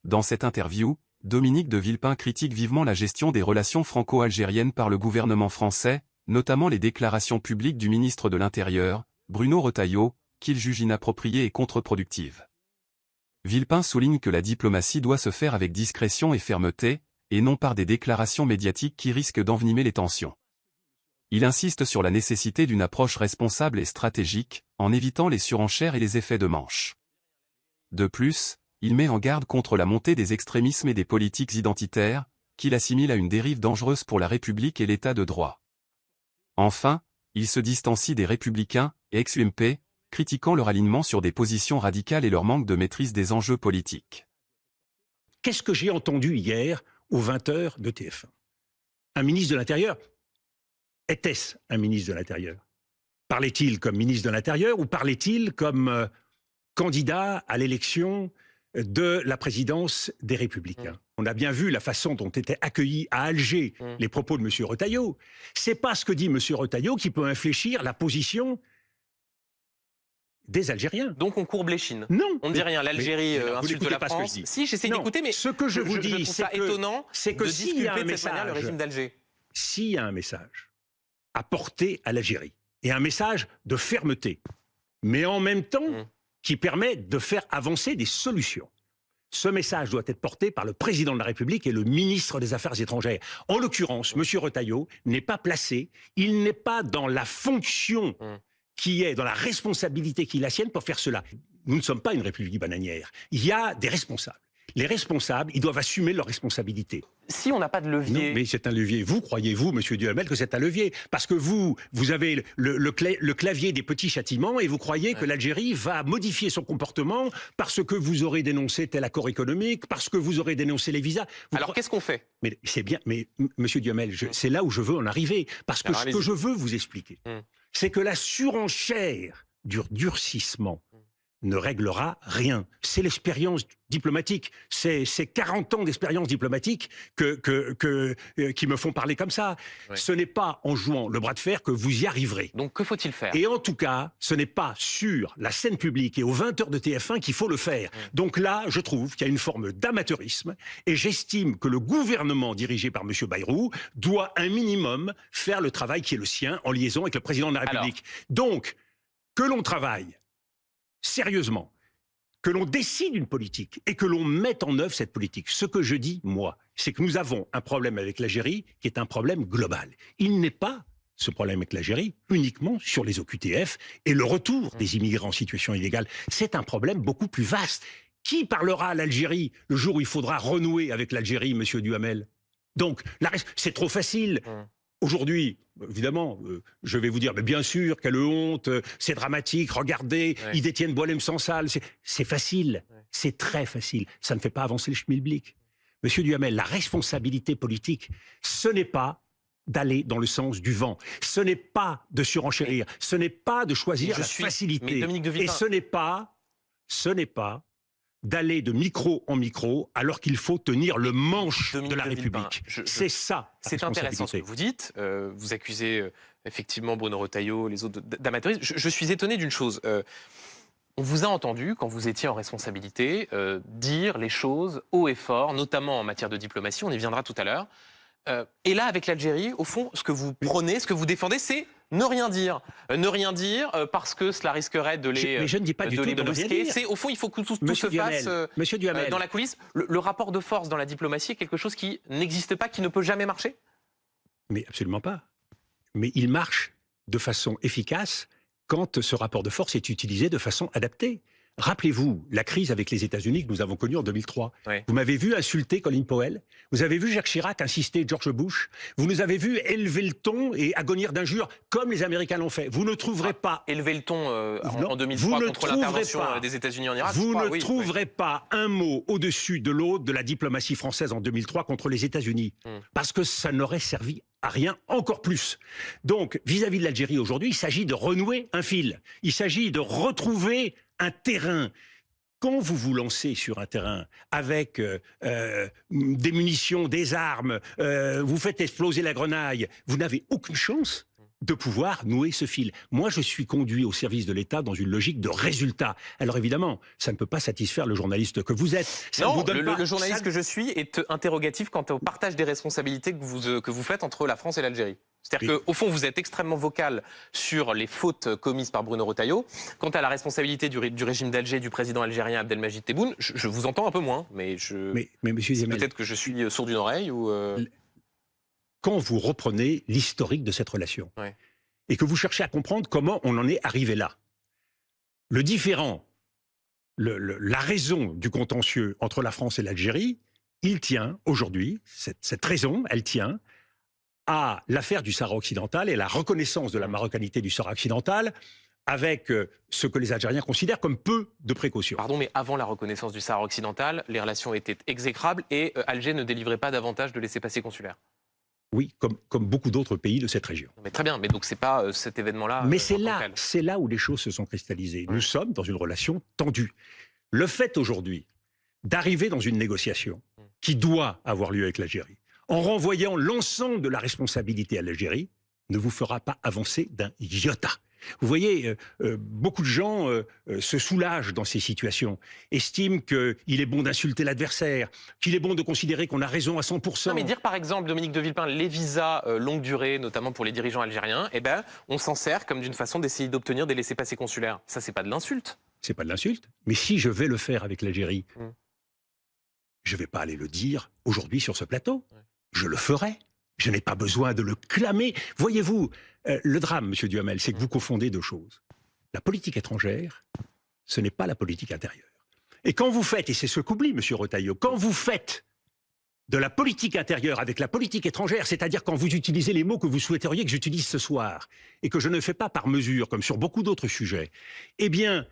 Dans cette interview, Dominique de Villepin critique vivement la gestion des relations franco-algériennes par le gouvernement français, notamment les déclarations publiques du ministre de l'Intérieur, Bruno Retailleau, qu'il juge inappropriées et contre-productives. Villepin souligne que la diplomatie doit se faire avec discrétion et fermeté, et non par des déclarations médiatiques qui risquent d'envenimer les tensions. Il insiste sur la nécessité d'une approche responsable et stratégique, en évitant les surenchères et les effets de manche. De plus, il met en garde contre la montée des extrémismes et des politiques identitaires, qu'il assimile à une dérive dangereuse pour la République et l'État de droit. Enfin, il se distancie des Républicains, ex-UMP, critiquant leur alignement sur des positions radicales et leur manque de maîtrise des enjeux politiques. Qu'est-ce que j'ai entendu hier aux 20h de TF1 ? Un ministre de l'Intérieur ? Était-ce un ministre de l'Intérieur ? Parlait-il comme ministre de l'Intérieur ou parlait-il comme candidat à l'élection de la présidence des Républicains ? On a bien vu la façon dont étaient accueillis à Alger les propos de M. Retailleau. C'est pas ce que dit M. Retailleau qui peut infléchir la position des Algériens. Donc on courbe l'échine. Non. On ne dit rien. L'Algérie insulte la France. Si, j'essaie d'écouter, mais ce que je vous dis, trouve ça étonnant de disculper de cette manière le régime d'Alger. S'il y a un message à porter à l'Algérie, et un message de fermeté, mais en même temps qui permet de faire avancer des solutions. Ce message doit être porté par le président de la République et le ministre des Affaires étrangères. En l'occurrence, M. Retailleau n'est pas placé, il n'est pas dans la fonction qui est, dans la responsabilité qui est la sienne pour faire cela. Nous ne sommes pas une république bananière. Il y a des responsables. Les responsables, ils doivent assumer leurs responsabilités. Si on n'a pas de levier... Non, mais c'est un levier. Vous, croyez-vous, M. Duhamel, que c'est un levier? Parce que vous avez le clavier des petits châtiments et vous croyez que l'Algérie va modifier son comportement parce que vous aurez dénoncé tel accord économique, parce que vous aurez dénoncé les visas. Alors qu'est-ce qu'on fait? Mais c'est bien, mais M. Duhamel, c'est là où je veux en arriver. Parce que ce que je veux vous expliquer, c'est que la surenchère du durcissement ne réglera rien. C'est l'expérience diplomatique. C'est 40 ans d'expérience diplomatique qui me font parler comme ça. Ce n'est pas en jouant le bras de fer que vous y arriverez. Donc que faut-il faire? Et en tout cas, ce n'est pas sur la scène publique et aux 20h de TF1 qu'il faut le faire. Donc là, je trouve qu'il y a une forme d'amateurisme et j'estime que le gouvernement dirigé par M. Bayrou doit un minimum faire le travail qui est le sien en liaison avec le président de la République. Donc, que l'on travaille sérieusement, que l'on décide une politique et que l'on mette en œuvre cette politique. Ce que je dis, moi, c'est que nous avons un problème avec l'Algérie qui est un problème global. Il n'est pas, ce problème avec l'Algérie, uniquement sur les OQTF et le retour des immigrants en situation illégale. C'est un problème beaucoup plus vaste. Qui parlera à l'Algérie le jour où il faudra renouer avec l'Algérie, monsieur Duhamel? Donc, c'est trop facile. Aujourd'hui, évidemment, je vais vous dire, mais bien sûr, quelle honte, c'est dramatique, regardez, ils détiennent Boualem Sansal, c'est facile, c'est très facile, ça ne fait pas avancer le schmilblick. Monsieur Duhamel, la responsabilité politique, ce n'est pas d'aller dans le sens du vent, ce n'est pas de surenchérir, ce n'est pas de choisir la facilité, et ce n'est pas d'aller de micro en micro alors qu'il faut tenir le manche de la République. C'est ça. C'est intéressant ce que vous dites. Vous accusez effectivement Bruno Retailleau, les autres d'amateurisme. Je suis étonné d'une chose. On vous a entendu, quand vous étiez en responsabilité, dire les choses haut et fort, notamment en matière de diplomatie, on y viendra tout à l'heure. Et là, avec l'Algérie, au fond, ce que vous prônez, ce que vous défendez, c'est ne rien dire. Ne rien dire parce que cela risquerait de les mais je ne dis pas du tout de ne rien dire. Au fond, il faut que tout se fasse dans la coulisse. Le rapport de force dans la diplomatie est quelque chose qui n'existe pas, qui ne peut jamais marcher? Mais absolument pas. Mais il marche de façon efficace quand ce rapport de force est utilisé de façon adaptée. Rappelez-vous la crise avec les États-Unis que nous avons connue en 2003. Vous m'avez vu insulter Colin Powell. Vous avez vu Jacques Chirac insister George Bush. Vous nous avez vu élever le ton et agonir d'injures comme les Américains l'ont fait. Vous ne trouverez pas... Élever le ton en 2003 contre l'intervention des États-Unis en Irak. Vous ne trouverez pas un mot au-dessus de l'autre de la diplomatie française en 2003 contre les États-Unis. Parce que ça n'aurait servi à rien, encore plus. Donc, vis-à-vis de l'Algérie aujourd'hui, il s'agit de renouer un fil. Il s'agit de retrouver un terrain. Quand vous vous lancez sur un terrain avec des munitions, des armes, vous faites exploser la grenaille, vous n'avez aucune chance de pouvoir nouer ce fil. Moi, je suis conduit au service de l'État dans une logique de résultat. Alors évidemment, ça ne peut pas satisfaire le journaliste que vous êtes. Ça non, ne vous donne pas, le journaliste que je suis est interrogatif quant au partage des responsabilités que vous faites entre la France et l'Algérie. C'est-à-dire qu'au fond, vous êtes extrêmement vocal sur les fautes commises par Bruno Retailleau. Quant à la responsabilité du régime d'Alger, du président algérien Abdelmajid Tebboune, je vous entends un peu moins, mais monsieur Diamel, peut-être que je suis sourd d'une oreille ou... Quand vous reprenez l'historique de cette relation, ouais. et que vous cherchez à comprendre comment on en est arrivé là, le différend, la raison du contentieux entre la France et l'Algérie, il tient aujourd'hui, cette raison, elle tient à l'affaire du Sahara occidental et la reconnaissance de la marocanité du Sahara occidental avec ce que les Algériens considèrent comme peu de précautions. Pardon, mais avant la reconnaissance du Sahara occidental, les relations étaient exécrables et Alger ne délivrait pas davantage de laissez-passer consulaires. Oui, comme beaucoup d'autres pays de cette région. Mais très bien, mais donc c'est pas cet événement-là. Mais c'est là où les choses se sont cristallisées. Oui. Nous sommes dans une relation tendue. Le fait aujourd'hui d'arriver dans une négociation qui doit avoir lieu avec l'Algérie, en renvoyant l'ensemble de la responsabilité à l'Algérie, ne vous fera pas avancer d'un iota. Vous voyez, beaucoup de gens se soulagent dans ces situations, estiment qu'il est bon d'insulter l'adversaire, qu'il est bon de considérer qu'on a raison à 100%. Non, mais dire par exemple, Dominique de Villepin, les visas longue durée, notamment pour les dirigeants algériens, eh ben, on s'en sert comme d'une façon d'essayer d'obtenir des laissez-passer consulaires. Ça, c'est pas de l'insulte. C'est pas de l'insulte. Mais si je vais le faire avec l'Algérie, je vais pas aller le dire aujourd'hui sur ce plateau. Ouais. Je le ferai. Je n'ai pas besoin de le clamer. Voyez-vous, le drame, monsieur Duhamel, c'est que vous confondez deux choses. La politique étrangère, ce n'est pas la politique intérieure. Et quand vous faites, et c'est ce qu'oublie monsieur Retailleau, quand vous faites de la politique intérieure avec la politique étrangère, c'est-à-dire quand vous utilisez les mots que vous souhaiteriez que j'utilise ce soir, et que je ne fais pas par mesure, comme sur beaucoup d'autres sujets, eh bien,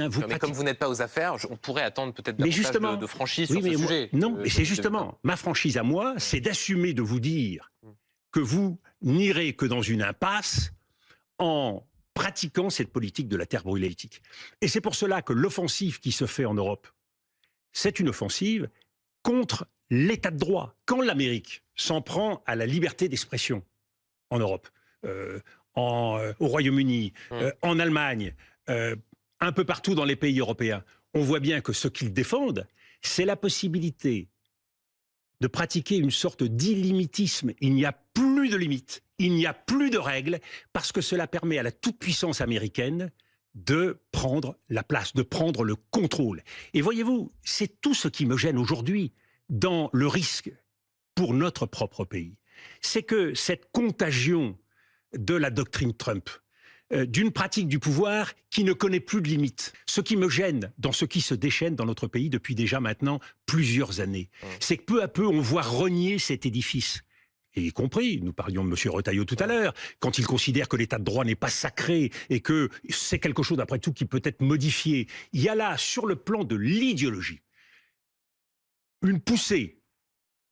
vous... Mais comme vous n'êtes pas aux affaires, on pourrait attendre peut-être davantage de franchise sur ce sujet. Non, mais c'est justement, ma franchise à moi, c'est d'assumer de vous dire que vous n'irez que dans une impasse en pratiquant cette politique de la terre brûlée politique. Et c'est pour cela que l'offensive qui se fait en Europe, c'est une offensive contre l'état de droit. Quand l'Amérique s'en prend à la liberté d'expression en Europe, au Royaume-Uni, en Allemagne, un peu partout dans les pays européens, on voit bien que ce qu'ils défendent, c'est la possibilité de pratiquer une sorte d'illimitisme. Il n'y a plus de limites, il n'y a plus de règles, parce que cela permet à la toute-puissance américaine de prendre la place, de prendre le contrôle. Et voyez-vous, c'est tout ce qui me gêne aujourd'hui dans le risque pour notre propre pays. C'est que cette contagion de la doctrine Trump, d'une pratique du pouvoir qui ne connaît plus de limites. Ce qui me gêne dans ce qui se déchaîne dans notre pays depuis déjà maintenant plusieurs années, c'est que peu à peu on voit renier cet édifice. Et y compris, nous parlions de M. Retailleau tout à l'heure, quand il considère que l'état de droit n'est pas sacré et que c'est quelque chose après tout qui peut être modifié. Il y a là, sur le plan de l'idéologie, une poussée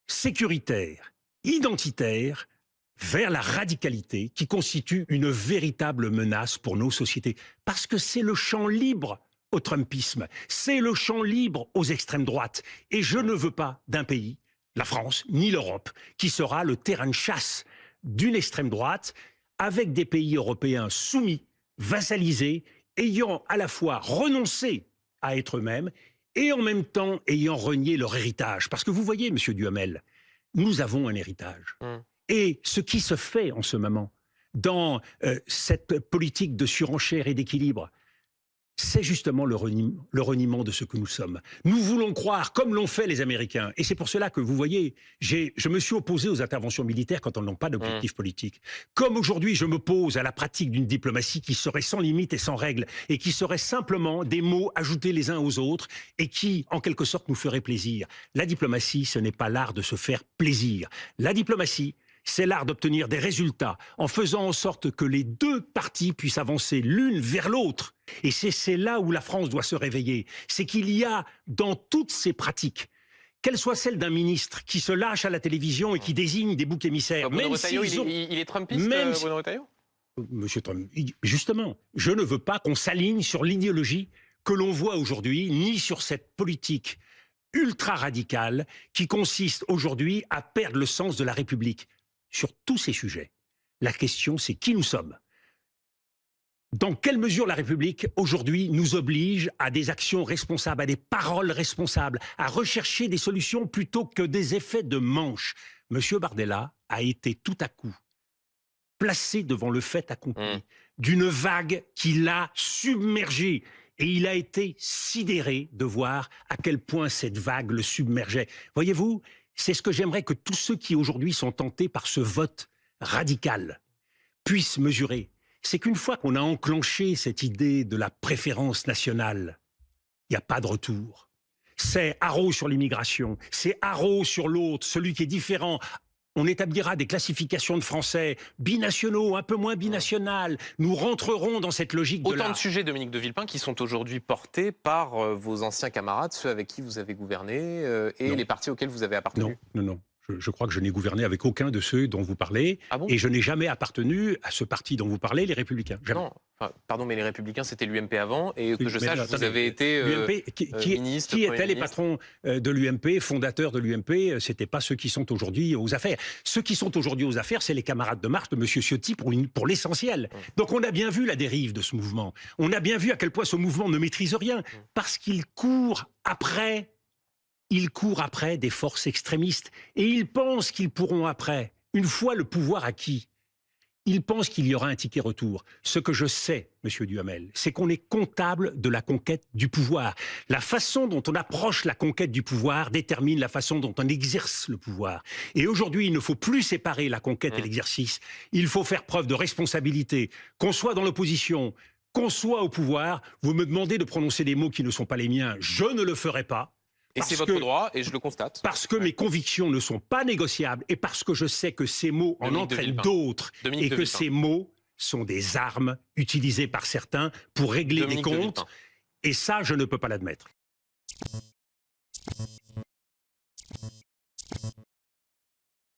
sécuritaire, identitaire, vers la radicalité qui constitue une véritable menace pour nos sociétés. Parce que c'est le champ libre au trumpisme, c'est le champ libre aux extrêmes droites. Et je ne veux pas d'un pays, la France, ni l'Europe, qui sera le terrain de chasse d'une extrême droite, avec des pays européens soumis, vassalisés, ayant à la fois renoncé à être eux-mêmes et en même temps ayant renié leur héritage. Parce que vous voyez, monsieur Duhamel, nous avons un héritage. Et ce qui se fait en ce moment dans cette politique de surenchère et d'équilibre, c'est justement le reniement de ce que nous sommes. Nous voulons croire, comme l'ont fait les Américains, et c'est pour cela que vous voyez, je me suis opposé aux interventions militaires quand elles n'ont pas d'objectif politique. Comme aujourd'hui, je m'oppose à la pratique d'une diplomatie qui serait sans limite et sans règles, et qui serait simplement des mots ajoutés les uns aux autres, et qui, en quelque sorte, nous ferait plaisir. La diplomatie, ce n'est pas l'art de se faire plaisir. La diplomatie, c'est l'art d'obtenir des résultats en faisant en sorte que les deux parties puissent avancer l'une vers l'autre. Et c'est là où la France doit se réveiller. C'est qu'il y a dans toutes ces pratiques, qu'elles soient celles d'un ministre qui se lâche à la télévision et qui désigne des boucs émissaires. Bruno Retailleau, il est trumpiste, Bruno Retailleau ? Monsieur Trump, justement, je ne veux pas qu'on s'aligne sur l'idéologie que l'on voit aujourd'hui, ni sur cette politique ultra-radicale qui consiste aujourd'hui à perdre le sens de la République. Sur tous ces sujets, La question, c'est qui nous sommes. Dans quelle mesure la République, aujourd'hui, nous oblige à des actions responsables, à des paroles responsables, à rechercher des solutions plutôt que des effets de manche. Monsieur Bardella a été tout à coup placé devant le fait accompli d'une vague qui l'a submergé. Et il a été sidéré de voir à quel point cette vague le submergeait. Voyez-vous, c'est ce que j'aimerais que tous ceux qui aujourd'hui sont tentés par ce vote radical puissent mesurer. C'est qu'une fois qu'on a enclenché cette idée de la préférence nationale, il n'y a pas de retour. C'est haro sur l'immigration, c'est haro sur l'autre, celui qui est différent. On établira des classifications de Français binationaux, un peu moins binationales. Nous rentrerons dans cette logique Autant de sujets, Dominique de Villepin, qui sont aujourd'hui portés par vos anciens camarades, ceux avec qui vous avez gouverné et les partis auxquels vous avez appartenu. Non. Je crois que je n'ai gouverné avec aucun de ceux dont vous parlez. Ah bon ? Et je n'ai jamais appartenu à ce parti dont vous parlez, les Républicains. Jamais. Non, pardon, mais les Républicains, c'était l'UMP avant. Et que je sache, vous avez été ministre. Qui étaient les patrons de l'UMP, fondateurs de l'UMP? Ce n'étaient pas ceux qui sont aujourd'hui aux affaires. Ceux qui sont aujourd'hui aux affaires, c'est les camarades de marche de M. Ciotti pour l'essentiel. Donc on a bien vu la dérive de ce mouvement. On a bien vu à quel point ce mouvement ne maîtrise rien. Parce qu'il court après... Ils courent après des forces extrémistes et ils pensent qu'ils pourront après, une fois le pouvoir acquis, ils pensent qu'il y aura un ticket retour. Ce que je sais, Monsieur Duhamel, c'est qu'on est comptable de la conquête du pouvoir. La façon dont on approche la conquête du pouvoir détermine la façon dont on exerce le pouvoir. Et aujourd'hui, il ne faut plus séparer la conquête et l'exercice. Il faut faire preuve de responsabilité, qu'on soit dans l'opposition, qu'on soit au pouvoir. Vous me demandez de prononcer des mots qui ne sont pas les miens, je ne le ferai pas. Et c'est votre droit, et je le constate. Parce que mes convictions ne sont pas négociables et parce que je sais que ces mots en entraînent d'autres et que ces mots sont des armes utilisées par certains pour régler des comptes. Et ça, je ne peux pas l'admettre.